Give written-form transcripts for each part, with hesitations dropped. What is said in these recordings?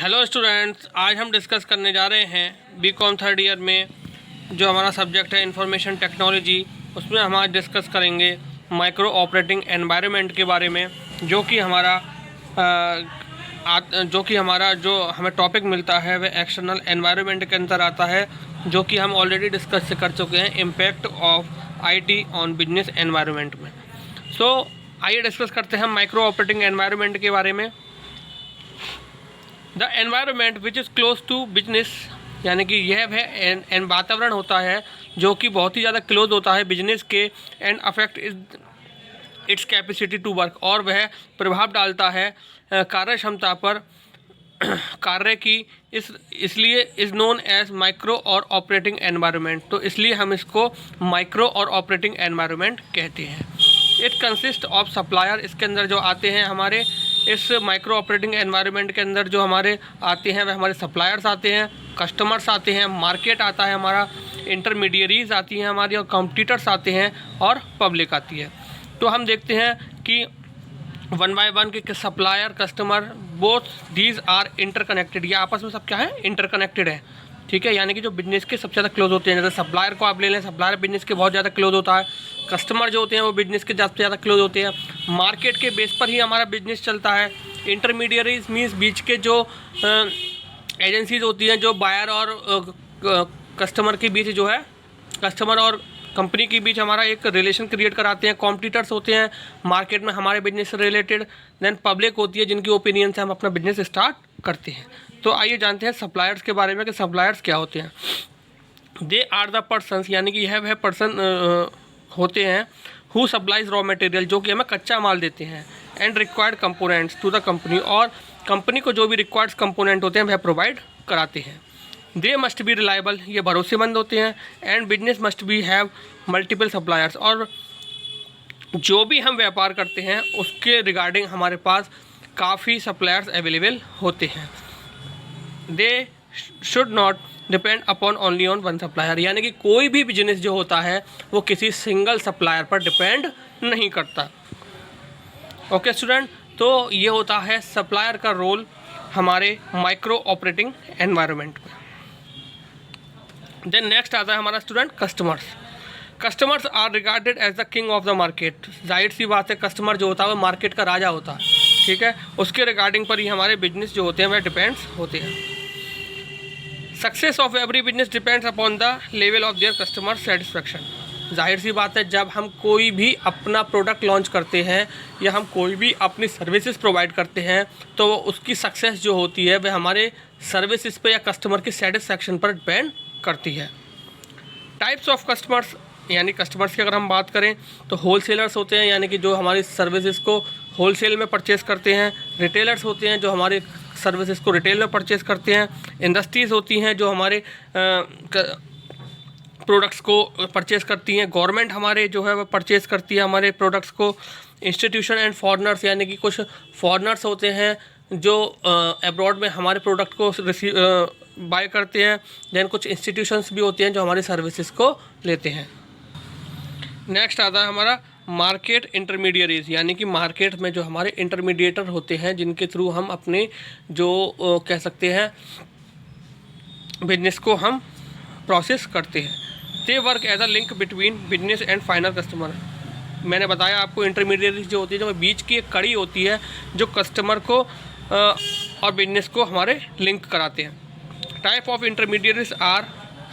Hello students, आज हम discuss करने जा रहे हैं बीकॉम थर्ड ईयर में जो हमारा सब्जेक्ट है इंफॉर्मेशन टेक्नोलॉजी। उसमें हम आज डिस्कस करेंगे माइक्रो ऑपरेटिंग एनवायरनमेंट के बारे में, जो कि हमारा जो हमें टॉपिक मिलता है वह एक्सटर्नल एनवायरनमेंट के अंदर आता है, जो कि हम ऑलरेडी डिस्कस कर चुके हैं impact of IT on business environment में। सो आइए डिस्कस करते हैं माइक्रो ऑपरेटिंग एनवायरनमेंट के बारे में। The environment which is close to business, यानी कि यह वह वातावरण होता है जो कि बहुत ही ज़्यादा क्लोज होता है बिजनेस के, and affect its capacity to work, और वह प्रभाव डालता है कार्य क्षमता पर कार्य की, इसलिए इज़ नोन एज माइक्रो और ऑपरेटिंग एनवायरनमेंट। तो इसलिए हम इसको माइक्रो और ऑपरेटिंग एनवायरनमेंट कहते हैं। इट कंसिस्ट ऑफ सप्लायर, इसके अंदर जो आते हैं हमारे इस माइक्रो ऑपरेटिंग एनवायरनमेंट के अंदर जो हमारे आते हैं वह हमारे सप्लायर्स आते हैं, कस्टमर्स आते हैं, मार्केट आता है हमारा, इंटरमीडियरीज आती हैं हमारी, और कॉम्पिटिटर्स आते हैं, और पब्लिक आती है। तो हम देखते हैं कि वन बाय वन के supplier, customer, both these are interconnected. ये आपस में सब क्या है, इंटरकनेक्टेड है। ठीक है, यानी कि जो बिजनेस के सबसे ज़्यादा क्लोज होते हैं, जैसे सप्लायर को आप ले लें, सप्लायर बिजनेस के बहुत ज़्यादा क्लोज होता है। कस्टमर जो होते हैं वो बिजनेस के सबसे ज़्यादा क्लोज होते हैं। मार्केट के बेस पर ही हमारा बिजनेस चलता है। इंटरमीडियरीज मीन्स बीच के जो एजेंसीज होती हैं, जो बायर और कस्टमर के बीच जो है, कस्टमर और कंपनी के बीच हमारा एक रिलेशन क्रिएट कराते हैं। कॉम्पिटिटर्स होते हैं मार्केट में हमारे बिजनेस से रिलेटेड। देन पब्लिक होती है जिनकी ओपिनियन से हम अपना बिजनेस स्टार्ट करते हैं। तो आइए जानते हैं सप्लायर्स के बारे में कि सप्लायर्स क्या होते हैं। दे आर द पर्सन्स, यानी कि यह वह पर्सन होते हैं हु सप्लाइज रॉ मटेरियल, जो कि हमें कच्चा माल देते हैं, and required components to the company, और कंपनी को जो भी रिक्वायर्ड कंपोनेंट होते हैं वह प्रोवाइड कराते हैं। दे मस्ट बी रिलायबल, ये भरोसेमंद होते हैं, and business must be have multiple suppliers, और जो भी हम व्यापार करते हैं उसके रिगार्डिंग हमारे पास काफ़ी सप्लायर्स अवेलेबल होते हैं। They should not depend upon only on one supplier, यानी कि कोई भी बिजनेस जो होता है वो किसी सिंगल सप्लायर पर डिपेंड नहीं करता। ओके स्टूडेंट, तो ये होता है सप्लायर का रोल हमारे माइक्रो ऑपरेटिंग एनवायरनमेंट में। देन नेक्स्ट आता है हमारा student customers. Customers are regarded as the king of the market. जाहिर सी बात है, कस्टमर जो होता है वो मार्केट का राजा होता है। ठीक है, उसके रिगार्डिंग पर ही हमारे बिजनेस जो होते हैं वह डिपेंड्स होते हैं। Success of every business depends upon the level of their customer satisfaction. जाहिर सी बात है, जब हम कोई भी अपना प्रोडक्ट लॉन्च करते हैं या हम कोई भी अपनी सर्विसेज प्रोवाइड करते हैं, तो उसकी सक्सेस जो होती है वह हमारे सर्विसेज पे या कस्टमर की सेटिस्फेक्शन पर डिपेंड करती है। टाइप्स ऑफ कस्टमर्स, यानी कस्टमर्स की अगर हम बात करें तो होलसेलर्स होते हैं, यानी कि जो हमारी सर्विसेज को होलसेल में परचेज़ करते हैं। रिटेलर्स होते हैं जो हमारे सर्विसेज को रिटेल में परचेज़ करते हैं। इंडस्ट्रीज़ होती हैं जो हमारे प्रोडक्ट्स को परचेज़ करती हैं। गवर्नमेंट हमारे जो है वह परचेज़ करती है हमारे प्रोडक्ट्स को। इंस्टीट्यूशन एंड फॉरेनर्स, यानी कि कुछ फॉरेनर्स होते हैं जो अब्रॉड में हमारे प्रोडक्ट को बाय करते हैं। दैन कुछ इंस्टीट्यूशंस भी होते हैं जो हमारी सर्विसेज को लेते हैं। नेक्स्ट आता है हमारा मार्केट इंटरमीडियरीज, यानी कि मार्केट में जो हमारे इंटरमीडिएटर होते हैं जिनके थ्रू हम अपने जो कह सकते हैं बिजनेस को हम प्रोसेस करते हैं। They work as a link between business and final customer. मैंने बताया आपको, इंटरमीडियरीज जो होती है जो बीच की एक कड़ी होती है जो कस्टमर को और बिजनेस को हमारे लिंक कराते हैं। टाइप ऑफ इंटरमीडियरीज आर,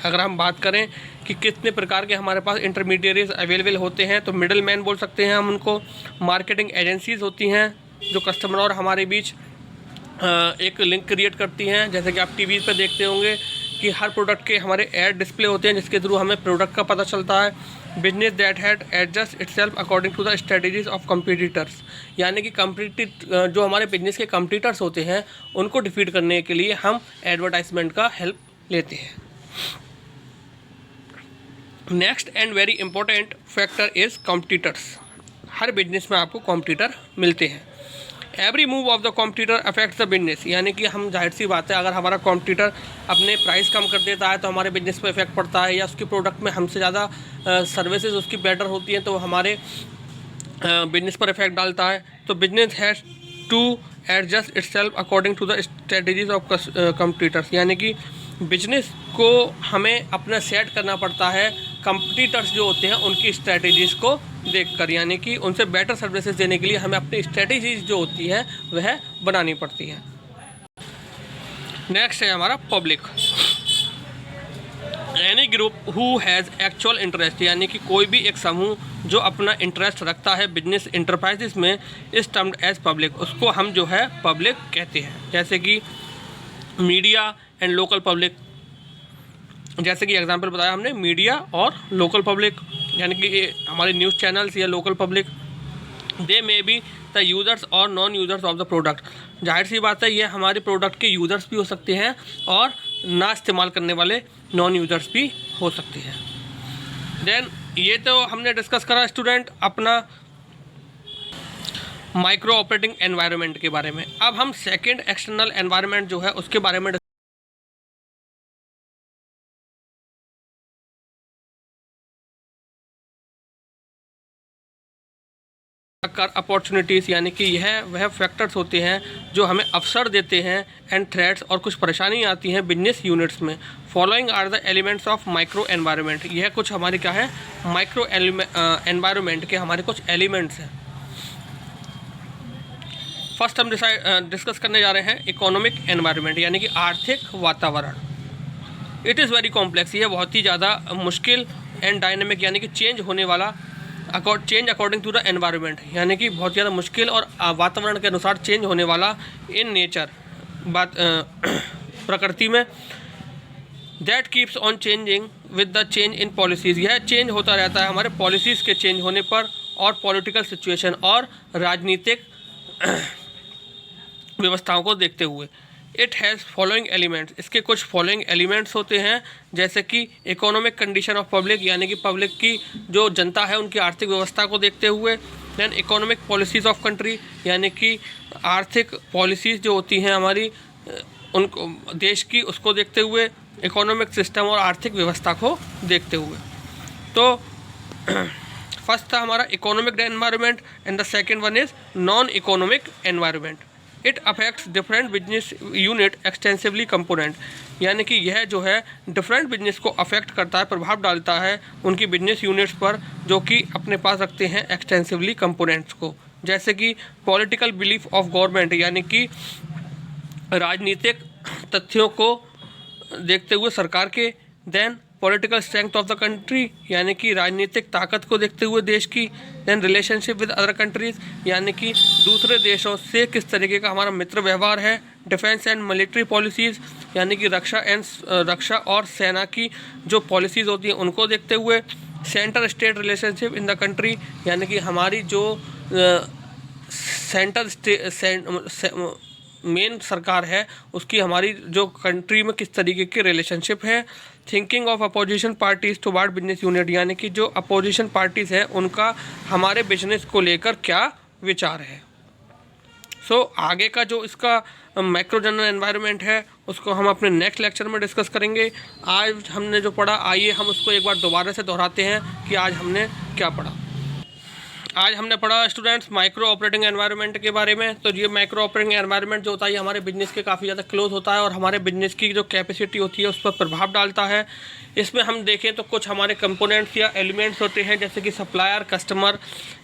अगर हम बात करें कि कितने प्रकार के हमारे पास इंटरमीडियरीज अवेलेबल होते हैं, तो मिडल मैन बोल सकते हैं हम उनको। मार्केटिंग एजेंसीज होती हैं जो कस्टमर और हमारे बीच एक लिंक क्रिएट करती हैं। जैसे कि आप टीवी पर देखते होंगे कि हर प्रोडक्ट के हमारे एड डिस्प्ले होते हैं जिसके थ्रू हमें प्रोडक्ट का पता चलता है। Business that had adjust itself according to the strategies of competitors, यानी कि जो हमारे बिजनेस के कंपटीटर्स होते हैं उनको डिफीट करने के लिए हम एडवर्टाइजमेंट का हेल्प लेते हैं। Next and very important factor is competitors. Her business में आपको कॉम्पिटिटर मिलते हैं। Every move of the competitor affects the business, यानी कि हम जाहिर सी बात है, अगर हमारा कॉम्पिटिटर अपने प्राइस कम कर देता है तो हमारे बिजनेस पर इफेक्ट पड़ता है, या उसके प्रोडक्ट में हमसे ज़्यादा सर्विसेज उसकी बेटर होती हैं तो हमारे बिजनेस पर इफेक्ट डालता है। तो business has to adjust itself according to the strategies of competitors, यानी कि बिजनेस को हमें अपना सेट करना पड़ता है कंपटीटर्स जो होते हैं उनकी स्ट्रेटजीज़ को देखकर, यानी कि उनसे बेटर सर्विसेज देने के लिए हमें अपनी स्ट्रेटजीज जो होती है वह बनानी पड़ती है। नेक्स्ट है हमारा public. Any group who has actual interest, यानी कि कोई भी एक समूह जो अपना इंटरेस्ट रखता है बिजनेस इंटरप्राइजेस में, इज टर्म्ड एज पब्लिक, उसको हम जो है पब्लिक कहते हैं। जैसे कि मीडिया एंड लोकल पब्लिक, जैसे कि एग्जांपल बताया हमने, मीडिया और लोकल पब्लिक, यानी कि हमारे न्यूज़ चैनल्स या local public. They may be the users और non users of the product, जाहिर सी बात है ये हमारे प्रोडक्ट के यूज़र्स भी हो सकते हैं और ना इस्तेमाल करने वाले नॉन यूज़र्स भी हो सकते हैं। देन ये तो हमने डिस्कस करा स्टूडेंट अपना माइक्रो ऑपरेटिंग एनवायरनमेंट के बारे में। अब हम सेकंड एक्सटर्नल एनवायरनमेंट जो है उसके बारे में अपॉर्चुनिटीज़, यानी कि यह वह फैक्टर्स होते हैं जो हमें अवसर देते हैं एंड थ्रेट्स और कुछ परेशानी आती हैं बिजनेस यूनिट्स में। Following are the elements of micro environment, यह कुछ हमारे क्या है माइक्रो एनवायरनमेंट के हमारे कुछ एलिमेंट्स हैं। फर्स्ट हम डिस्कस करने जा रहे हैं इकोनॉमिक एनवायरनमेंट, यानी कि आर्थिक वातावरण। इट इज़ वेरी कॉम्प्लेक्स, यह बहुत ही ज़्यादा मुश्किल एंड डायनेमिक, यानी कि चेंज होने वाला, change according to the environment, यानी कि बहुत ज़्यादा मुश्किल और वातावरण के अनुसार चेंज होने वाला इन नेचर, बात प्रकृति में। That keeps on changing with the change in policies, यह चेंज होता रहता है हमारे पॉलिसीज़ के चेंज होने पर और पॉलिटिकल सिचुएशन और राजनीतिक व्यवस्थाओं को देखते हुए। इट हैज़ फॉलोइंग एलिमेंट्स, इसके कुछ फॉलोइंग एलिमेंट्स होते हैं, जैसे कि इकोनॉमिक कंडीशन ऑफ पब्लिक, यानी कि पब्लिक की जो जनता है उनकी आर्थिक व्यवस्था को देखते हुए। Than economic policies of country, यानी कि आर्थिक पॉलिसीज़ जो होती हैं हमारी उनको देश की, उसको देखते हुए। इकोनॉमिक सिस्टम और आर्थिक व्यवस्था को देखते हुए। तो फर्स्ट था हमारा economic environment and the second one is non economic environment. It affects different business unit extensively component, यानी कि यह जो है डिफरेंट बिजनेस को अफेक्ट करता है, प्रभाव डालता है उनकी बिजनेस यूनिट्स पर जो कि अपने पास रखते हैं एक्सटेंसिवली कंपोनेंट्स को। जैसे कि पॉलिटिकल बिलीफ ऑफ गवर्नमेंट, यानी कि राजनीतिक तथ्यों को देखते हुए सरकार के। Then political strength of the country, यानी कि राजनीतिक ताकत को देखते हुए देश की। Then relationship with other countries, यानी कि दूसरे देशों से किस तरीके का हमारा मित्र व्यवहार है। डिफेंस एंड मिलिट्री पॉलिसीज़, यानी कि रक्षा और सेना की जो पॉलिसीज़ होती हैं उनको देखते हुए। Centre state relationship in the country, यानी कि हमारी जो मेन सरकार है उसकी हमारी जो कंट्री में किस तरीके की रिलेशनशिप है। Thinking of opposition parties toward business unit, यानी कि जो अपोजिशन पार्टीज़ हैं उनका हमारे बिजनेस को लेकर क्या विचार है। सो आगे का जो इसका माइक्रो जनरल एनवायरनमेंट है उसको हम अपने नेक्स्ट लेक्चर में डिस्कस करेंगे। आज हमने जो पढ़ा, आइए हम उसको एक बार दोबारा से दोहराते हैं कि आज हमने क्या पढ़ा। आज हमने पढ़ा स्टूडेंट्स माइक्रो ऑपरेटिंग एनवायरनमेंट के बारे में। तो ये माइक्रो ऑपरेटिंग एनवायरनमेंट जो होता है ये हमारे बिजनेस के काफ़ी ज़्यादा क्लोज होता है और हमारे बिजनेस की जो कैपेसिटी होती है उस पर प्रभाव डालता है। इसमें हम देखें तो कुछ हमारे कंपोनेंट्स या एलिमेंट्स होते हैं, जैसे कि सप्लायर, कस्टमर,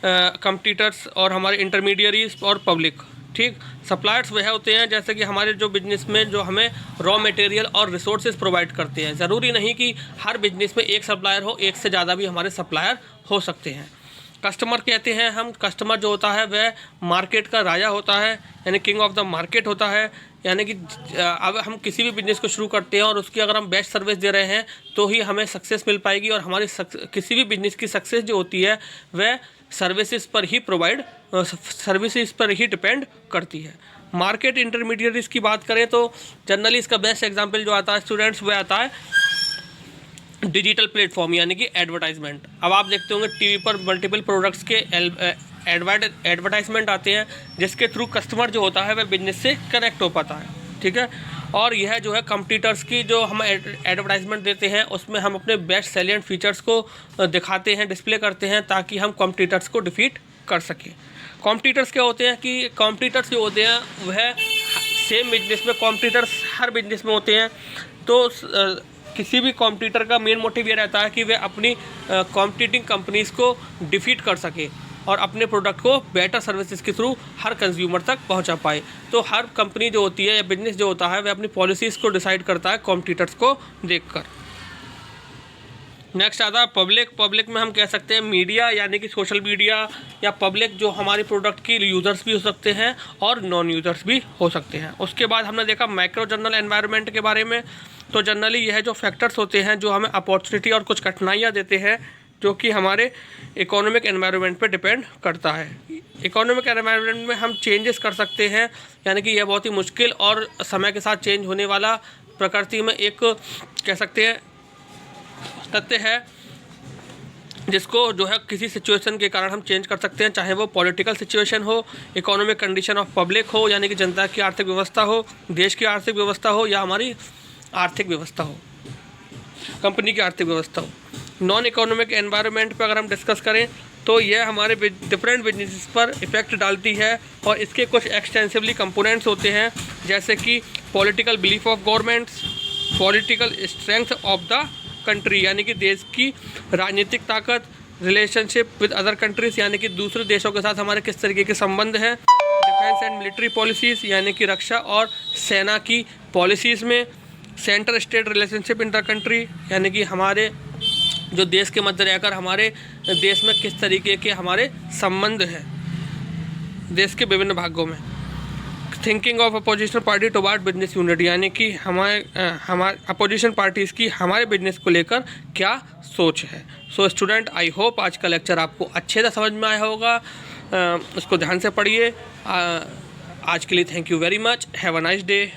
कंपटीटर्स और हमारे इंटरमीडियरीज और पब्लिक। ठीक, सप्लायर्स वह होते हैं जैसे कि हमारे जो बिजनेस में जो हमें रॉ मटेरियल और रिसोर्सेज प्रोवाइड करते हैं। ज़रूरी नहीं कि हर बिजनेस में एक सप्लायर हो, एक से ज़्यादा भी हमारे सप्लायर हो सकते हैं। कस्टमर कहते हैं हम, कस्टमर जो होता है वह मार्केट का राजा होता है, यानी किंग ऑफ द मार्केट होता है। यानी कि अब हम किसी भी बिजनेस को शुरू करते हैं और उसकी अगर हम बेस्ट सर्विस दे रहे हैं तो ही हमें सक्सेस मिल पाएगी, और हमारी किसी भी बिजनेस की सक्सेस जो होती है वह सर्विसेज पर ही डिपेंड करती है। मार्केट इंटरमीडिएट्स की बात करें तो जनरली इसका बेस्ट एग्जांपल जो आता है स्टूडेंट्स वह आता है डिजिटल प्लेटफॉर्म, यानी कि एडवर्टाइजमेंट। अब आप देखते होंगे टीवी पर मल्टीपल प्रोडक्ट्स के एडवर्टाइजमेंट आते हैं जिसके थ्रू कस्टमर जो होता है वह बिजनेस से कनेक्ट हो पाता है। ठीक है, और यह जो है कंपटीटर्स की जो हम एडवर्टाइजमेंट देते हैं उसमें हम अपने बेस्ट सेलिएंट फीचर्स को दिखाते हैं, डिस्प्ले करते हैं, ताकि हम कंपटीटर्स को डिफीट कर सकें। कॉम्पिटिटर्स क्या होते हैं कि कॉम्पिटिटर्स जो होते हैं वह सेम बिजनेस में कॉम्पिटिटर्स हर बिजनेस में होते हैं। तो किसी भी कॉम्पिटिटर का मेन मोटिव ये रहता है कि वह अपनी कॉम्पिटिटिंग कंपनीज़ को डिफीट कर सके और अपने प्रोडक्ट को बेटर सर्विसेज के थ्रू हर कंज्यूमर तक पहुंचा पाए। तो हर कंपनी जो होती है या बिजनेस जो होता है वह अपनी पॉलिसीज़ को डिसाइड करता है कॉम्पिटिटर्स को देखकर। नेक्स्ट आता है पब्लिक। पब्लिक में हम कह सकते हैं मीडिया यानी कि सोशल मीडिया या पब्लिक जो हमारे प्रोडक्ट की यूज़र्स भी हो सकते हैं और नॉन यूज़र्स भी हो सकते हैं। उसके बाद हमने देखा माइक्रो जनरल एनवायरनमेंट के बारे में। तो जनरली यह जो फैक्टर्स होते हैं जो हमें अपॉर्चुनिटी और कुछ कठिनाइयाँ देते हैं जो कि हमारे इकोनॉमिक एनवायरनमेंट पे डिपेंड करता है। इकोनॉमिक एनवायरनमेंट में हम चेंजेस कर सकते हैं, यानी कि यह बहुत ही मुश्किल और समय के साथ चेंज होने वाला प्रकृति में एक कह सकते हैं तथ्य है, जिसको जो है किसी सिचुएशन के कारण हम चेंज कर सकते हैं, चाहे वो पॉलिटिकल सिचुएशन हो, इकोनॉमिक कंडीशन ऑफ पब्लिक हो यानी कि जनता की आर्थिक व्यवस्था हो, देश की आर्थिक व्यवस्था हो या हमारी आर्थिक व्यवस्था हो, कंपनी की आर्थिक व्यवस्था हो। नॉन इकोनॉमिक एनवायरनमेंट पर अगर हम डिस्कस करें तो यह हमारे डिफरेंट बिजनेस पर इफ़ेक्ट डालती है और इसके कुछ एक्सटेंसिवली कंपोनेंट्स होते हैं, जैसे कि political belief of governments, political strength of the country यानी कि देश की राजनीतिक ताकत, रिलेशनशिप विद अदर कंट्रीज़ यानी कि दूसरे देशों के साथ हमारे किस तरीके के संबंध हैं, डिफेंस एंड मिलिट्री पॉलिसीज़ यानी कि रक्षा और सेना की पॉलिसीज़ में, centre state relationship inter country यानी कि हमारे जो देश के मध्य रहकर हमारे देश में किस तरीके के हमारे संबंध हैं देश के विभिन्न भागों में, thinking of opposition party toward business unit यानी कि हमारे अपोजिशन पार्टीज़ की हमारे बिजनेस को लेकर क्या सोच है। सो स्टूडेंट, आई होप आज का लेक्चर आपको अच्छे से समझ में आया होगा, उसको ध्यान से पढ़िए। आज के लिए thank you very much, have a nice day.